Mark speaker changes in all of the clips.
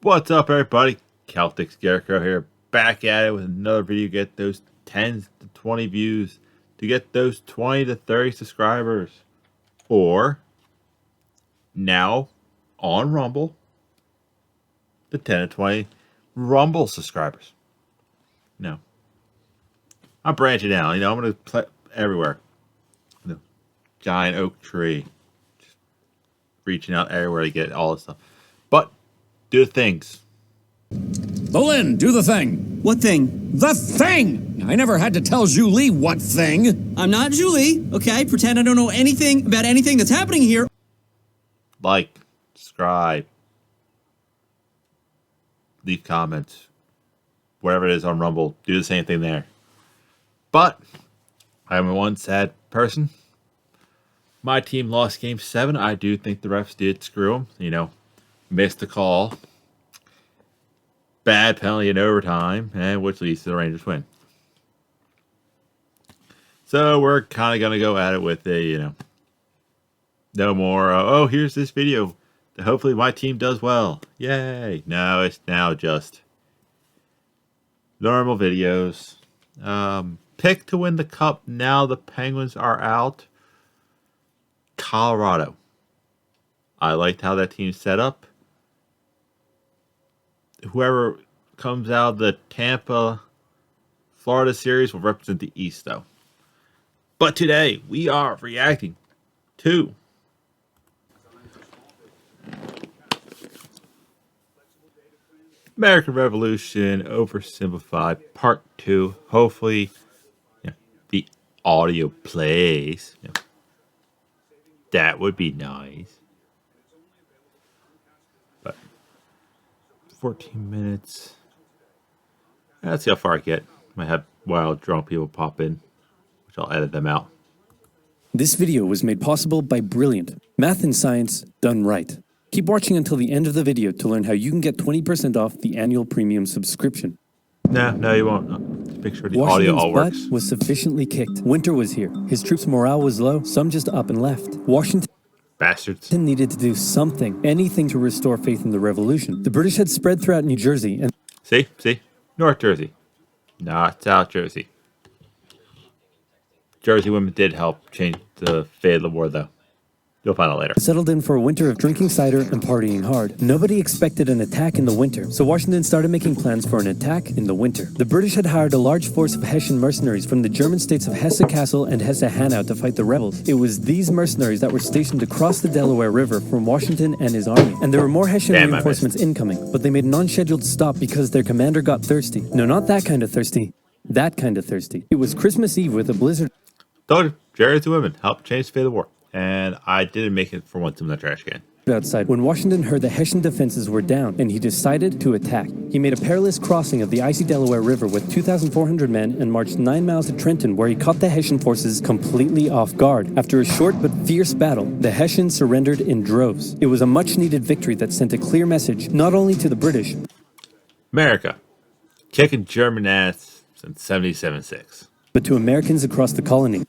Speaker 1: What's up, everybody? Celtic Scarecrow here, back at it with another video. Get those 10 to 20 views to get those 20 to 30 subscribers. Or, now, on Rumble, the 10 to 20 Rumble subscribers. No. I'm branching out. I'm going to play everywhere. The giant oak tree. Just reaching out everywhere to get all this stuff. But, do the things.
Speaker 2: Bolin, do the thing.
Speaker 3: What thing?
Speaker 2: The thing! I never had to tell Julie what thing.
Speaker 3: I'm not Julie, okay? Pretend I don't know anything about anything that's happening here.
Speaker 1: Like, subscribe, leave comments, whatever it is on Rumble, do the same thing there. But, I'm one sad person. My team lost Game 7. I do think the refs did screw them. Missed the call. Bad penalty in overtime, and which leads to the Rangers win. So we're kind of going to go at it with a, no more, oh, here's this video. Hopefully my team does well. Yay. No, it's now just normal videos. Pick to win the cup now the Penguins are out. Colorado. I liked how that team's set up. Whoever comes out of the Tampa, Florida series will represent the East, though. But today, we are reacting to American Revolution Oversimplified Part 2. Hopefully, the audio plays. That would be nice. 14 minutes. Let's see how far I get. Might have wild drunk people pop in, which I'll edit them out.
Speaker 4: This video was made possible by Brilliant. Math and science done right. Keep watching until the end of the video to learn how you can get 20% off the annual premium subscription.
Speaker 1: No, you won't. Just make sure the
Speaker 4: Washington's
Speaker 1: audio all works.
Speaker 4: butt was sufficiently kicked. Winter was here. His troops' morale was low. Some just up and left. Washington
Speaker 1: Bastards.
Speaker 4: needed to do something, anything to restore faith in the revolution. The British had spread throughout New Jersey and
Speaker 1: See? North Jersey. Not South Jersey. Jersey women did help change the fate of the war, though. You'll find out later.
Speaker 4: settled in for a winter of drinking cider and partying hard. Nobody expected an attack in the winter, so Washington started making plans for an attack in the winter. The British had hired a large force of Hessian mercenaries from the German states of Hesse-Kassel and Hesse-Hanau to fight the rebels. It was these mercenaries that were stationed across the Delaware River from Washington and his army. And there were more Hessian reinforcements incoming, but they made an unscheduled stop because their commander got thirsty. No, not that kind of thirsty. That kind of thirsty. It was Christmas Eve with a blizzard.
Speaker 1: Told you, Jersey women helped change the fate of the war. And I didn't make it for once in the trash can.
Speaker 4: Outside when Washington heard the Hessian defenses were down and he decided to attack. He made a perilous crossing of the icy Delaware River with 2,400 men and marched 9 miles to Trenton, where he caught the Hessian forces completely off guard. After a short but fierce battle, the Hessians surrendered in droves. It was a much-needed victory that sent a clear message not only to the British,
Speaker 1: America, kicking German ass since 77-6.
Speaker 4: but to Americans across the colony.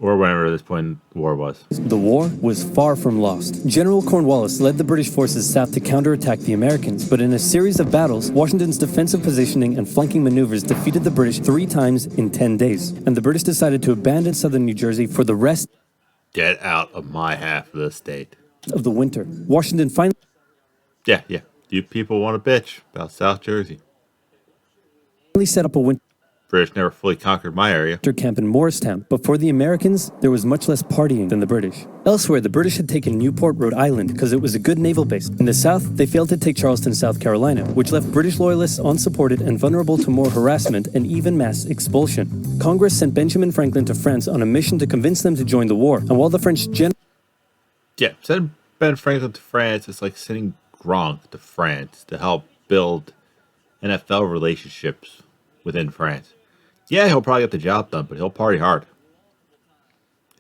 Speaker 1: Or whenever this point in the war was.
Speaker 4: The war was far from lost. General Cornwallis led the British forces south to counterattack the Americans, but in a series of battles, Washington's defensive positioning and flanking maneuvers defeated the British 3 times in 10 days, and the British decided to abandon southern New Jersey for the rest
Speaker 1: Get out of my half of the state.
Speaker 4: of the winter. Washington finally
Speaker 1: Yeah. You people want to bitch about South Jersey.
Speaker 4: set up a winter
Speaker 1: British never fully conquered my area.
Speaker 4: camp in Morristown, but for the Americans, there was much less partying than the British. Elsewhere, the British had taken Newport, Rhode Island, because it was a good naval base. In the south, they failed to take Charleston, South Carolina, which left British loyalists unsupported and vulnerable to more harassment and even mass expulsion. Congress sent Benjamin Franklin to France on a mission to convince them to join the war, and while the French
Speaker 1: Yeah, sending Ben Franklin to France is like sending Gronk to France to help build NFL relationships within France. Yeah, he'll probably get the job done, but he'll party hard.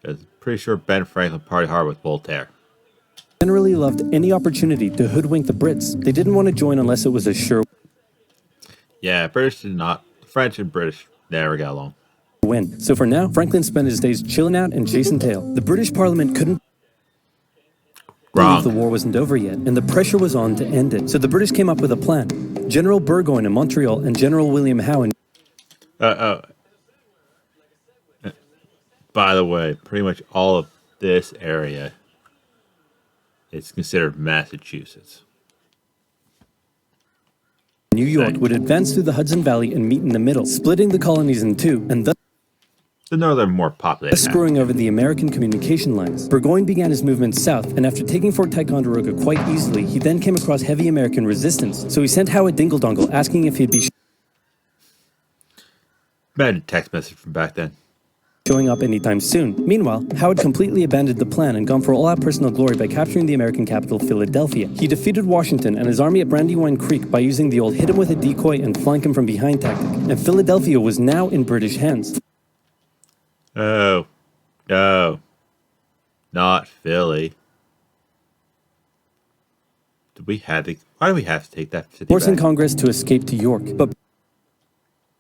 Speaker 1: I'm pretty sure Ben Franklin partied hard with Voltaire.
Speaker 4: generally loved any opportunity to hoodwink the Brits. They didn't want to join unless it was a sure
Speaker 1: Yeah, British did not. French and British never got along.
Speaker 4: win. So for now, Franklin spent his days chilling out and chasing tail. The British Parliament couldn't
Speaker 1: Wrong.
Speaker 4: The war wasn't over yet, and the pressure was on to end it. So the British came up with a plan. General Burgoyne in Montreal and General William Howe in
Speaker 1: By the way, pretty much all of this area is considered Massachusetts.
Speaker 4: New York would advance through the Hudson Valley and meet in the middle, splitting the colonies in two, and thus
Speaker 1: The northern, more populated.
Speaker 4: screwing over the American communication lines. Burgoyne began his movement south, and after taking Fort Ticonderoga quite easily, he then came across heavy American resistance. So he sent Howard Dingle-Dongle asking if he'd be
Speaker 1: Bad text message from back then.
Speaker 4: showing up anytime soon. Meanwhile, Howard completely abandoned the plan and gone for all-out personal glory by capturing the American capital, Philadelphia. He defeated Washington and his army at Brandywine Creek by using the old hit-him-with-a-decoy and flank him from behind tactic, and Philadelphia was now in British hands.
Speaker 1: Oh, no, not Philly. Why do we have to take that city
Speaker 4: Forcing
Speaker 1: back?
Speaker 4: Congress to escape to York, but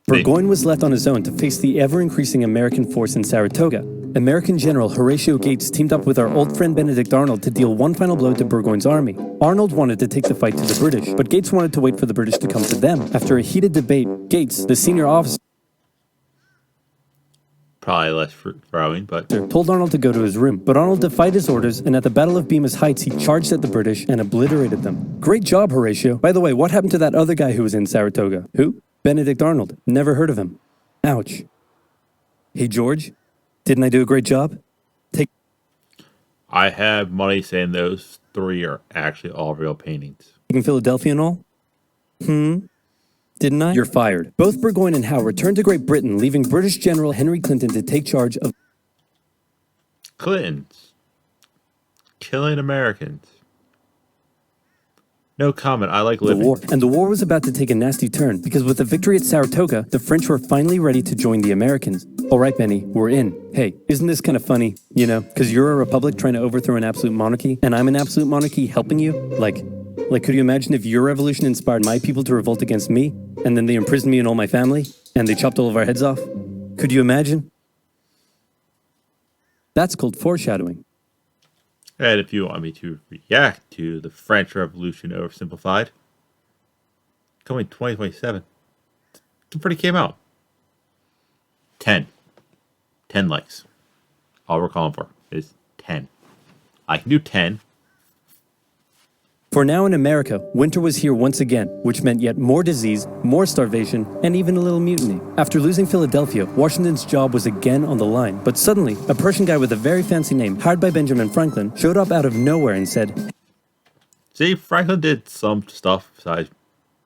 Speaker 4: Burgoyne was left on his own to face the ever-increasing American force in Saratoga. American General Horatio Gates teamed up with our old friend Benedict Arnold to deal one final blow to Burgoyne's army. Arnold wanted to take the fight to the British, but Gates wanted to wait for the British to come to them. After a heated debate, Gates, the senior officer,
Speaker 1: Probably less throwing, but
Speaker 4: told Arnold to go to his room, but Arnold defied his orders, and at the Battle of Bemis Heights, he charged at the British and obliterated them. Great job, Horatio. By the way, what happened to that other guy who was in Saratoga? Who? Benedict Arnold. Never heard of him. Ouch. Hey, George, didn't I do a great job?
Speaker 1: I have money saying those three are actually all real paintings.
Speaker 4: Taking Philadelphia and all? Didn't I? You're fired. Both Burgoyne and Howe returned to Great Britain, leaving British General Henry Clinton to take charge of
Speaker 1: Clintons. Killing Americans. No comment. I like
Speaker 4: the
Speaker 1: living.
Speaker 4: war. And the war was about to take a nasty turn, because with the victory at Saratoga, the French were finally ready to join the Americans. All right, Benny, we're in. Hey, isn't this kind of funny? You know, because you're a republic trying to overthrow an absolute monarchy, and I'm an absolute monarchy helping you? Like, could you imagine if your revolution inspired my people to revolt against me, and then they imprisoned me and all my family, and they chopped all of our heads off? Could you imagine? That's called foreshadowing.
Speaker 1: And if you want me to react to the French Revolution Oversimplified, coming 2027, it pretty came out. 10. 10 likes. All we're calling for is 10. I can do 10.
Speaker 4: For now in America, winter was here once again, which meant yet more disease, more starvation, and even a little mutiny. After losing Philadelphia, Washington's job was again on the line. But suddenly, a Prussian guy with a very fancy name, hired by Benjamin Franklin, showed up out of nowhere and said,
Speaker 1: See, Franklin did some stuff besides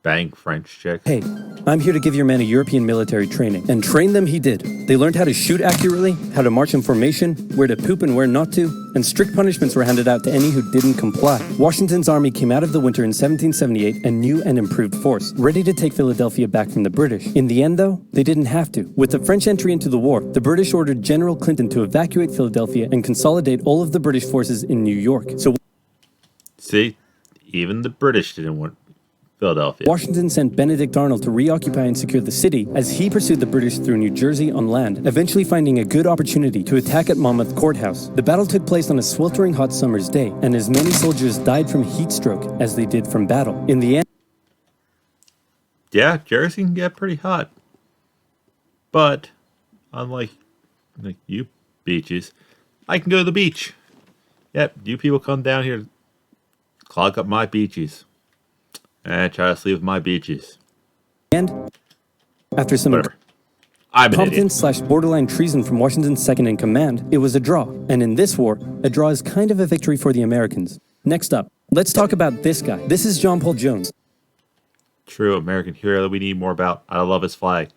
Speaker 1: bang French chicks.
Speaker 4: "Hey, I'm here to give your men a European military training." And train them he did. They learned how to shoot accurately, how to march in formation, where to poop and where not to, and strict punishments were handed out to any who didn't comply. Washington's army came out of the winter in 1778 a new and improved force, ready to take Philadelphia back from the British. In the end, though, they didn't have to. With the French entry into the war, the British ordered General Clinton to evacuate Philadelphia and consolidate all of the British forces in New York. So
Speaker 1: See, even the British didn't want Philadelphia.
Speaker 4: Washington sent Benedict Arnold to reoccupy and secure the city as he pursued the British through New Jersey on land, eventually finding a good opportunity to attack at Monmouth Courthouse. The battle took place on a sweltering hot summer's day, and as many soldiers died from heat stroke as they did from battle. In the end,
Speaker 1: Yeah, Jersey can get pretty hot. But, unlike you beaches, I can go to the beach. Yep, you people come down here to clog up my beaches. And try to sleep with my beaches.
Speaker 4: and after some
Speaker 1: Whatever. I'm an idiot.
Speaker 4: incompetence/borderline treason from Washington's second in command, it was a draw. And in this war, a draw is kind of a victory for the Americans. Next up, let's talk about this guy. This is John Paul Jones.
Speaker 1: True American hero that we need more about. I love his flag.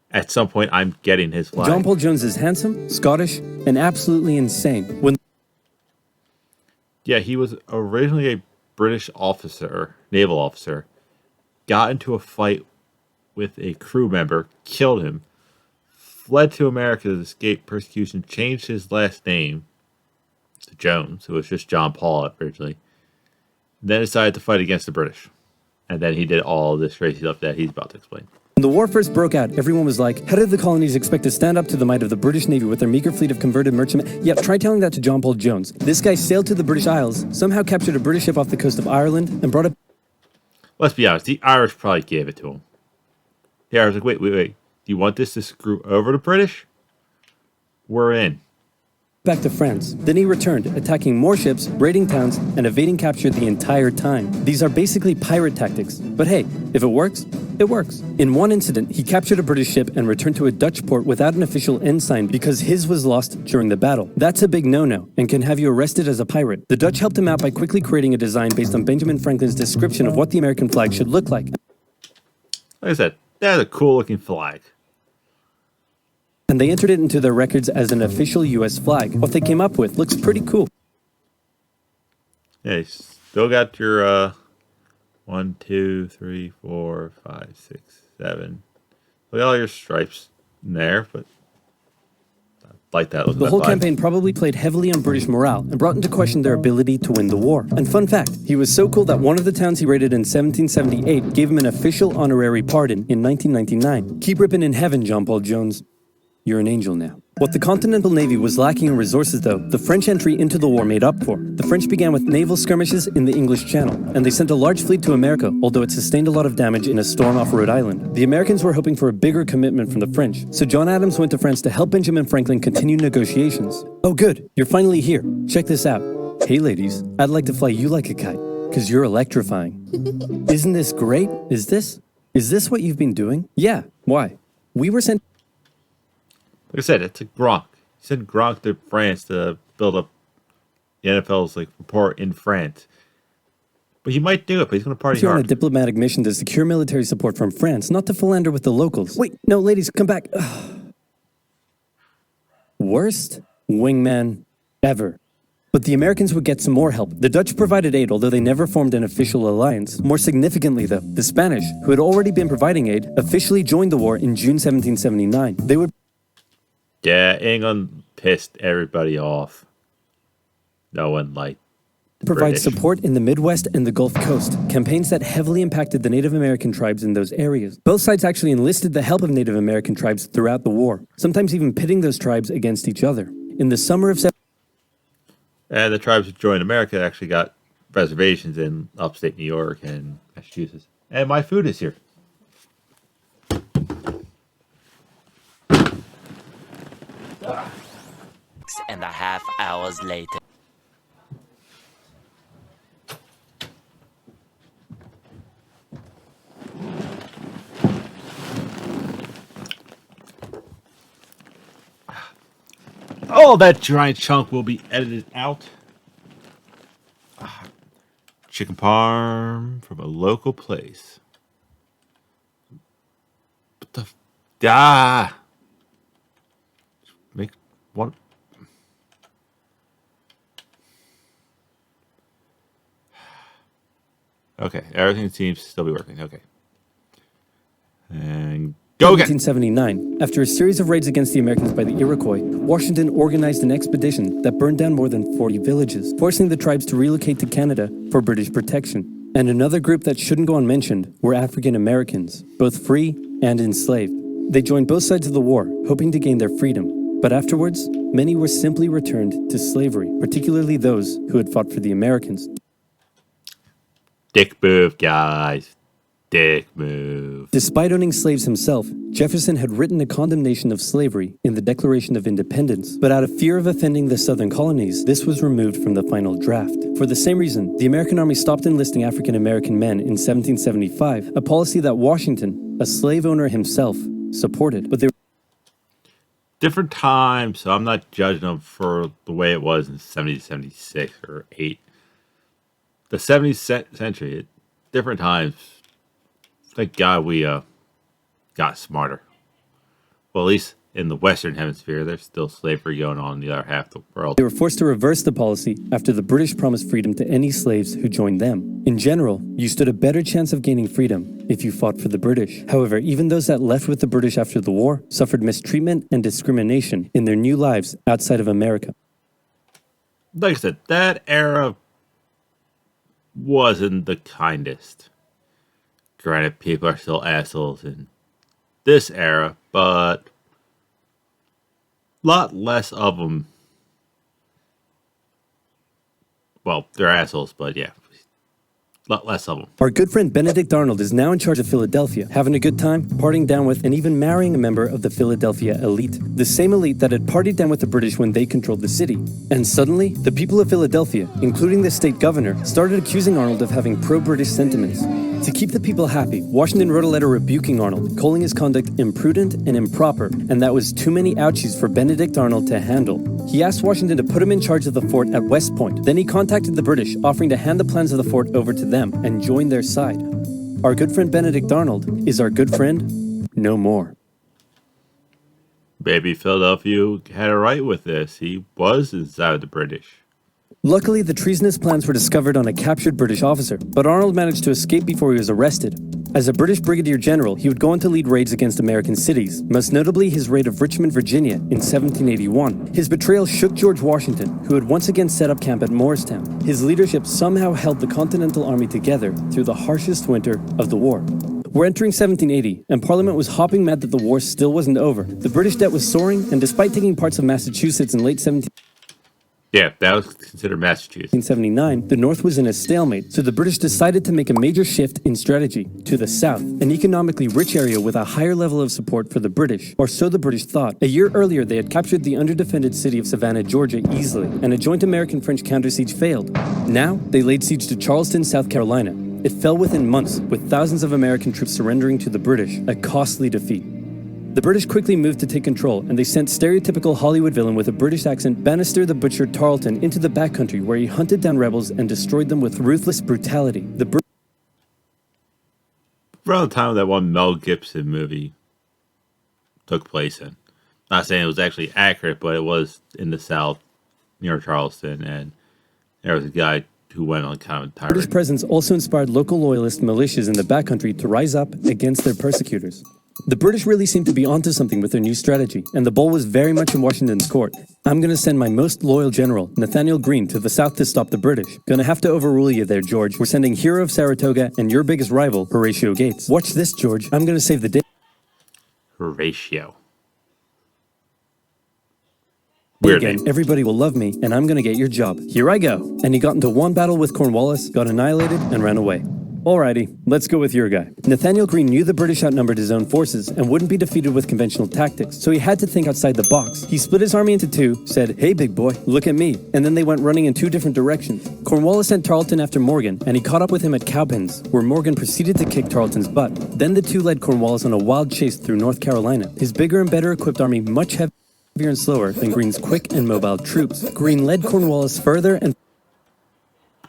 Speaker 1: At some point, I'm getting his flag.
Speaker 4: John Paul Jones is handsome, Scottish, and absolutely insane. When
Speaker 1: Yeah, he was originally a British officer, naval officer, got into a fight with a crew member, killed him, fled to America to escape persecution, changed his last name to Jones, who was just John Paul originally, then decided to fight against the British. And then he did all this crazy stuff that he's about to explain.
Speaker 4: When the war first broke out, everyone was like, how did the colonies expect to stand up to the might of the British Navy with their meager fleet of converted merchantmen? Yep, try telling that to John Paul Jones. This guy sailed to the British Isles, somehow captured a British ship off the coast of Ireland, and brought it...
Speaker 1: Let's be honest, the Irish probably gave it to him. The Irish like, wait. Do you want this to screw over the British? We're in.
Speaker 4: back to France. Then he returned, attacking more ships, raiding towns, and evading capture the entire time. These are basically pirate tactics. But hey, if it works, it works. In one incident, he captured a British ship and returned to a Dutch port without an official ensign because his was lost during the battle. That's a big no-no and can have you arrested as a pirate. The Dutch helped him out by quickly creating a design based on Benjamin Franklin's description of what the American flag should look like.
Speaker 1: Like I said, that's a cool-looking flag.
Speaker 4: And they entered it into their records as an official U.S. flag. What they came up with looks pretty cool.
Speaker 1: Yeah, you still got your 1, 2, 3, 4, 5, 6, 7. Look at all your stripes in there, but I like that.
Speaker 4: The whole campaign probably played heavily on British morale and brought into question their ability to win the war. And fun fact, he was so cool that one of the towns he raided in 1778 gave him an official honorary pardon in 1999. Keep ripping in heaven, John Paul Jones. You're an angel now. What the Continental Navy was lacking in resources, though, the French entry into the war made up for. The French began with naval skirmishes in the English Channel, and they sent a large fleet to America, although it sustained a lot of damage in a storm off Rhode Island. The Americans were hoping for a bigger commitment from the French, so John Adams went to France to help Benjamin Franklin continue negotiations. Oh good, you're finally here. Check this out. Hey ladies, I'd like to fly you like a kite, because you're electrifying. Isn't this great? Is this what you've been doing? Yeah, why? We were sent...
Speaker 1: Like I said, it's a Gronk. He sent Gronk to France to build up the NFL's report in France. But he might do it, but he's going to party
Speaker 4: You're on
Speaker 1: hard.
Speaker 4: a diplomatic mission to secure military support from France, not to philander with the locals. Wait, no, ladies, come back. Worst wingman ever. But the Americans would get some more help. The Dutch provided aid, although they never formed an official alliance. More significantly, though, the Spanish, who had already been providing aid, officially joined the war in June 1779. They would...
Speaker 1: Yeah, England pissed everybody off. No one liked the
Speaker 4: provide
Speaker 1: British.
Speaker 4: support in the Midwest and the Gulf Coast, campaigns that heavily impacted the Native American tribes in those areas. Both sides actually enlisted the help of Native American tribes throughout the war, sometimes even pitting those tribes against each other. In the summer of...
Speaker 1: And the tribes that joined America actually got reservations in upstate New York and Massachusetts. And my food is here.
Speaker 5: 6.5 hours later.
Speaker 1: Oh, that giant chunk will be edited out. Chicken parm from a local place. What the... Make one... Okay, everything seems to still be working. Okay. And go again.
Speaker 4: 1779, after a series of raids against the Americans by the Iroquois, Washington organized an expedition that burned down more than 40 villages, forcing the tribes to relocate to Canada for British protection. And another group that shouldn't go unmentioned were African Americans, both free and enslaved. They joined both sides of the war, hoping to gain their freedom. But afterwards, many were simply returned to slavery, particularly those who had fought for the Americans.
Speaker 1: Dick move, guys. Dick move.
Speaker 4: Despite owning slaves himself, Jefferson had written a condemnation of slavery in the Declaration of Independence, but out of fear of offending the southern colonies, this was removed from the final draft. For the same reason, the American Army stopped enlisting African American men in 1775, a policy that Washington, a slave owner himself, supported. But they were
Speaker 1: Different times, so I'm not judging them for the way it was in 1776 or 8. The 70th century, different times. Thank God we got smarter. Well, at least in the Western Hemisphere, there's still slavery going on in the other half of the world.
Speaker 4: They were forced to reverse the policy after the British promised freedom to any slaves who joined them. In general, you stood a better chance of gaining freedom if you fought for the British. However, even those that left with the British after the war suffered mistreatment and discrimination in their new lives outside of America.
Speaker 1: Like I said, that era wasn't the kindest. Granted, people are still assholes in this era, but a lot less of them. Well, they're assholes, but yeah, a lot less of them.
Speaker 4: Our good friend Benedict Arnold is now in charge of Philadelphia, having a good time, partying down with, and even marrying a member of the Philadelphia elite. The same elite that had partied down with the British when they controlled the city. And suddenly, the people of Philadelphia, including the state governor, started accusing Arnold of having pro-British sentiments. To keep the people happy, Washington wrote a letter rebuking Arnold, calling his conduct imprudent and improper, and that was too many ouchies for Benedict Arnold to handle. He asked Washington to put him in charge of the fort at West Point. Then he contacted the British, offering to hand the plans of the fort over to them and join their side. Our good friend Benedict Arnold is our good friend no more.
Speaker 1: Maybe Philadelphia had a right with this. He was inside of the British.
Speaker 4: Luckily, the treasonous plans were discovered on a captured British officer, but Arnold managed to escape before he was arrested. As a British brigadier general, he would go on to lead raids against American cities, most notably his raid of Richmond, Virginia in 1781. His betrayal shook George Washington, who had once again set up camp at Morristown. His leadership somehow held the Continental Army together through the harshest winter of the war. We're entering 1780, and Parliament was hopping mad that the war still wasn't over. The British debt was soaring, and despite taking parts of Massachusetts in late 1780,
Speaker 1: Yeah, that was considered Massachusetts.
Speaker 4: 1979, the North was in a stalemate, so the British decided to make a major shift in strategy to the South, an economically rich area with a higher level of support for the British, or so the British thought. A year earlier, they had captured the underdefended city of Savannah, Georgia easily, and a joint American-French counter-siege failed. Now, they laid siege to Charleston, South Carolina. It fell within months, with thousands of American troops surrendering to the British, a costly defeat. The British quickly moved to take control, and they sent stereotypical Hollywood villain with a British accent Bannister the Butcher Tarleton into the backcountry where he hunted down rebels and destroyed them with ruthless brutality.
Speaker 1: Around the time that one Mel Gibson movie took place in. Not saying it was actually accurate, but it was in the South near Charleston, and there was a guy who went on kind of a tirade.
Speaker 4: British presence also inspired local loyalist militias in the backcountry to rise up against their persecutors. The British really seemed to be onto something with their new strategy, and the ball was very much in Washington's court. I'm gonna send my most loyal general, Nathaniel Greene, to the south to stop the British. Gonna have to overrule you there, George. We're sending hero of Saratoga and your biggest rival, Horatio Gates. Watch this, George. I'm gonna save the day.
Speaker 1: Horatio. Weird
Speaker 4: Again,
Speaker 1: name.
Speaker 4: everybody will love me, and I'm gonna get your job. Here I go. And he got into one battle with Cornwallis, got annihilated, and ran away. Alrighty, let's go with your guy. Nathaniel Greene knew the British outnumbered his own forces and wouldn't be defeated with conventional tactics, so he had to think outside the box. He split his army into two, said, "Hey big boy, look at me," and then they went running in two different directions. Cornwallis sent Tarleton after Morgan, and he caught up with him at Cowpens, where Morgan proceeded to kick Tarleton's butt. Then the two led Cornwallis on a wild chase through North Carolina, his bigger and better equipped army much heavier and slower than Greene's quick and mobile troops. Greene led Cornwallis further and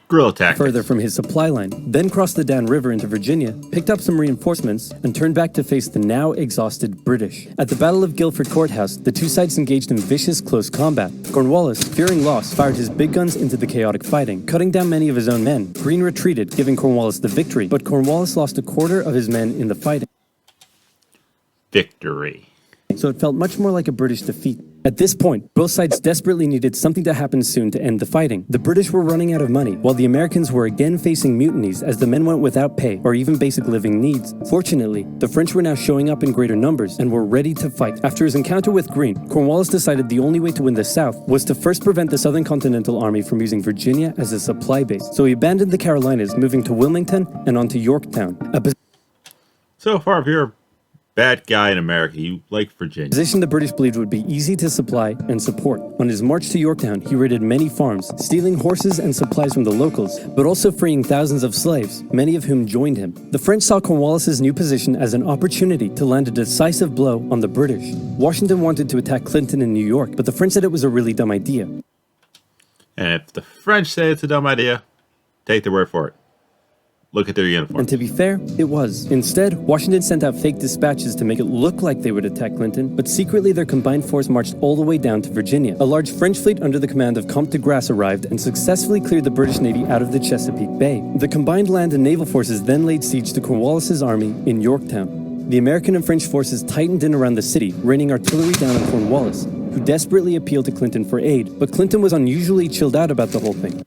Speaker 1: Guerrilla tactics.
Speaker 4: further from his supply line, then crossed the Dan River into Virginia, picked up some reinforcements, and turned back to face the now exhausted British. At the Battle of Guilford Courthouse, the two sides engaged in vicious close combat. Cornwallis, fearing loss, fired his big guns into the chaotic fighting, cutting down many of his own men. Greene retreated, giving Cornwallis the victory, but Cornwallis lost a quarter of his men in the fighting.
Speaker 1: Victory.
Speaker 4: So it felt much more like a British defeat. At this point, both sides desperately needed something to happen soon to end the fighting. The British were running out of money, while the Americans were again facing mutinies as the men went without pay or even basic living needs. Fortunately, the French were now showing up in greater numbers and were ready to fight. After his encounter with Greene, Cornwallis decided the only way to win the South was to first prevent the Southern Continental Army from using Virginia as a supply base. So he abandoned the Carolinas, moving to Wilmington and on to Yorktown, a
Speaker 1: So far, if you're a bad guy in America, you like Virginia.
Speaker 4: position the British believed would be easy to supply and support. On his march to Yorktown, he raided many farms, stealing horses and supplies from the locals, but also freeing thousands of slaves, many of whom joined him. The French saw Cornwallis's new position as an opportunity to land a decisive blow on the British. Washington wanted to attack Clinton in New York, but the French said it was a really dumb idea.
Speaker 1: And if the French say it's a dumb idea, take their word for it. Look at their uniform.
Speaker 4: And to be fair, it was. Instead, Washington sent out fake dispatches to make it look like they would attack Clinton, but secretly their combined force marched all the way down to Virginia. A large French fleet under the command of Comte de Grasse arrived and successfully cleared the British Navy out of the Chesapeake Bay. The combined land and naval forces then laid siege to Cornwallis's army in Yorktown. The American and French forces tightened in around the city, raining artillery down on Cornwallis, who desperately appealed to Clinton for aid, but Clinton was unusually chilled out about the whole thing.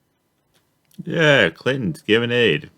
Speaker 1: Yeah, Clinton's giving aid.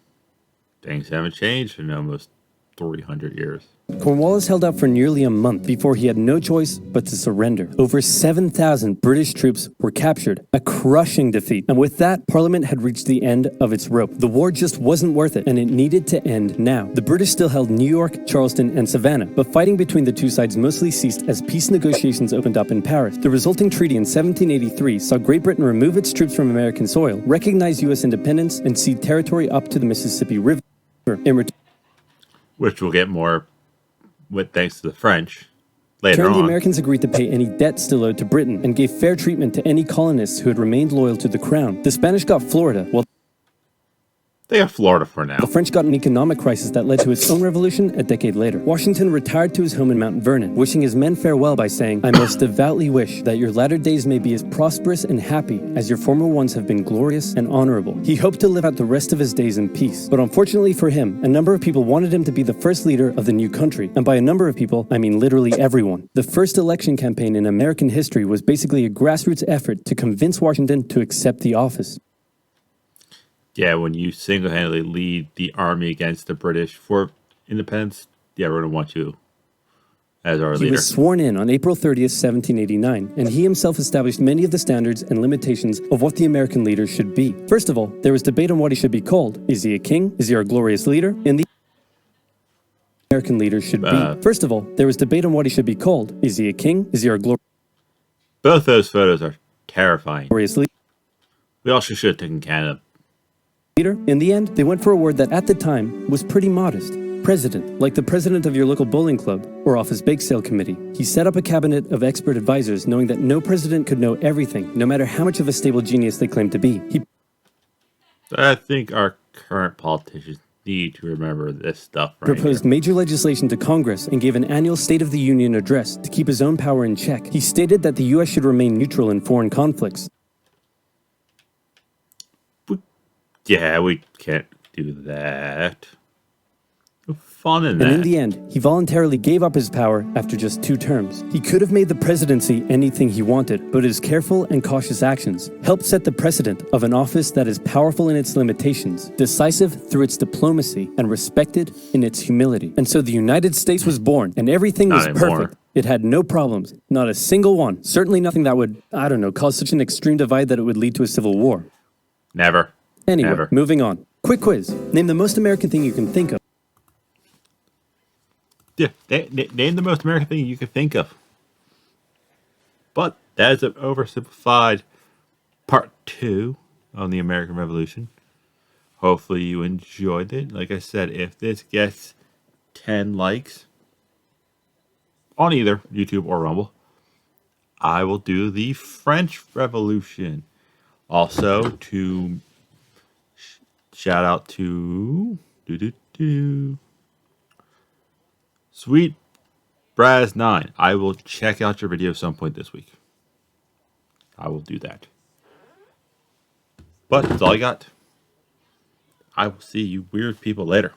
Speaker 1: Things haven't changed in almost 300 years.
Speaker 4: Cornwallis held out for nearly a month before he had no choice but to surrender. Over 7,000 British troops were captured, a crushing defeat. And with that, Parliament had reached the end of its rope. The war just wasn't worth it, and it needed to end now. The British still held New York, Charleston, and Savannah, but fighting between the two sides mostly ceased as peace negotiations opened up in Paris. The resulting treaty in 1783 saw Great Britain remove its troops from American soil, recognize U.S. independence, and cede territory up to the Mississippi River.
Speaker 1: Which we'll get more with thanks to the French later
Speaker 4: The
Speaker 1: on.
Speaker 4: Americans agreed to pay any debt still owed to Britain and gave fair treatment to any colonists who had remained loyal to the crown. The Spanish got Florida, while
Speaker 1: They have Florida for now.
Speaker 4: the French got an economic crisis that led to its own revolution a decade later. Washington retired to his home in Mount Vernon, wishing his men farewell by saying, "I most devoutly wish that your latter days may be as prosperous and happy as your former ones have been glorious and honorable." He hoped to live out the rest of his days in peace. But unfortunately for him, a number of people wanted him to be the first leader of the new country. And by a number of people, I mean literally everyone. The first election campaign in American history was basically a grassroots effort to convince Washington to accept the office.
Speaker 1: Yeah, when you single-handedly lead the army against the British for independence, yeah, we're going to want you as our
Speaker 4: He
Speaker 1: leader.
Speaker 4: was sworn in on April 30th, 1789, and he himself established many of the standards and limitations of what the American leader should be. First of all, there was debate on what he should be called. Is he a king? Is he our glorious leader? And the American leader should be. First of all, there was debate on what he should be called. Is he a king? Is he our
Speaker 1: Both those photos are terrifying.
Speaker 4: glorious leader?
Speaker 1: We also should have taken Canada.
Speaker 4: In the end, they went for a word that at the time was pretty modest. President, like the president of your local bowling club or office bake sale committee. He set up a cabinet of expert advisors, knowing that no president could know everything, no matter how much of a stable genius they claimed to be. He
Speaker 1: I think our current politicians need to remember this stuff right
Speaker 4: proposed
Speaker 1: here.
Speaker 4: major legislation to Congress and gave an annual State of the Union address to keep his own power in check. He stated that the U.S. should remain neutral in foreign conflicts.
Speaker 1: Yeah, we can't do that. No fun in that.
Speaker 4: And in the end, he voluntarily gave up his power after just 2 terms. He could have made the presidency anything he wanted, but his careful and cautious actions helped set the precedent of an office that is powerful in its limitations, decisive through its diplomacy, and respected in its humility. And so the United States was born, and everything was
Speaker 1: Not anymore.
Speaker 4: perfect. It had no problems, not a single one. Certainly nothing that would, cause such an extreme divide that it would lead to a civil war.
Speaker 1: Never.
Speaker 4: Anyway,
Speaker 1: Never.
Speaker 4: moving on. Quick quiz. Name the most American thing you can think of.
Speaker 1: Yeah, name the most American thing you could think of. But that is an oversimplified part 2 on the American Revolution. Hopefully you enjoyed it. Like I said, if this gets 10 likes on either YouTube or Rumble, I will do the French Revolution. Also, to shout out to Sweet Braz 9. I will check out your video some point this week. I will do that. But that's all I got. I will see you weird people later.